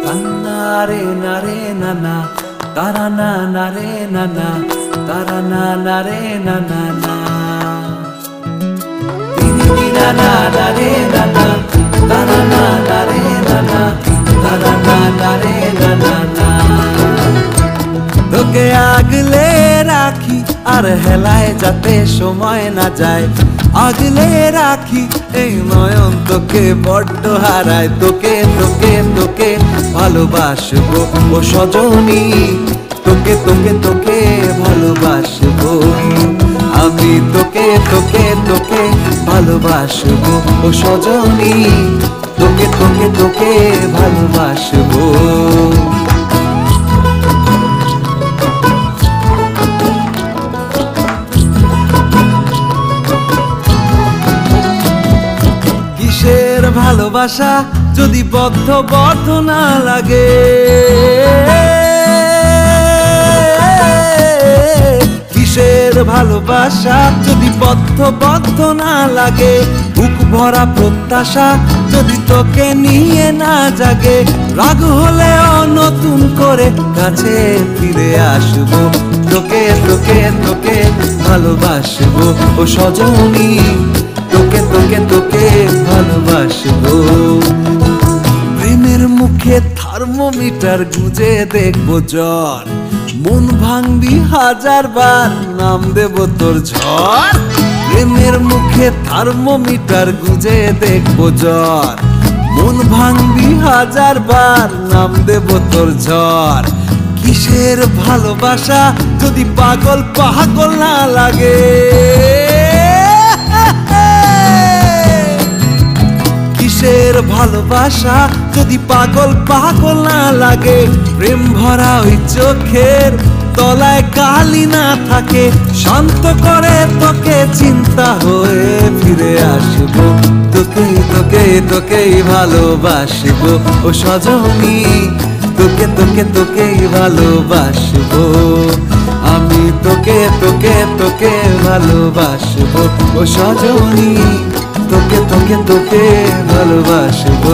Tanare nare nana, tarana nare nana, tarana nare nana na. Tini nana nare nana, tarana nare nana, tarana nare nana na. তোকে আগলে রাখি আর হেলায় যাতে সময় না যায়, আগলে রাখি এই নয়ন তোকে বড্ড হারায়। তোকে তোকে তোকে ভালোবাসবো ও সজনী, তোকে তোকে তোকে ভালোবাসবো আমি। তোকে তোকে তোকে ভালোবাসবো ও সজনী, তোকে তোকে তোকে ভালোবাসবো। কিসের ভালোবাসা যদি বদ্ধ বদ্ধ না লাগে, কিসের ভালোবাসা যদি বদ্ধ বদ্ধ না লাগে, বুক ভরা প্রত্যাশা যদি তোকে নিয়ে না জাগে, রাগ হলেও নতুন করে কাছে ফিরে আসবো। তোকে তোকে তোকে ভালোবাসবো ও সজনী, তোকে তোকে তোকে ভালোবাসবো। প্রেমের মুখে থার্মোমিটার গুজে দেখবো জ্বর, মন ভাঙবি হাজার বার নাম দেব তোর ঝড়। প্রেমের মুখে থার্মোমিটার গুজে দেখবো জ্বর, মন ভাঙবি হাজার বার নাম দেব তোর ঝড়। কিসের ভালোবাসা যদি পাগল পাগল না লাগে, কিসের ভালোবাসা যদি পাগল পাগল না লাগে, প্রেম ভরা ওই চোখের তলায় কালি না থাকে, শান্ত করে তোকে চিন্তা হয়ে ফিরে আসবো। তোকে তোকে তোকেই ভালোবাসবো ও সজনী, তোকে তোকে তোকেই ভালোবাসবো আমি। তোকে তোকে তোকে ভালোবাসবো ও সজনী, তোকে তোকে তোকে ভালোবাসবো।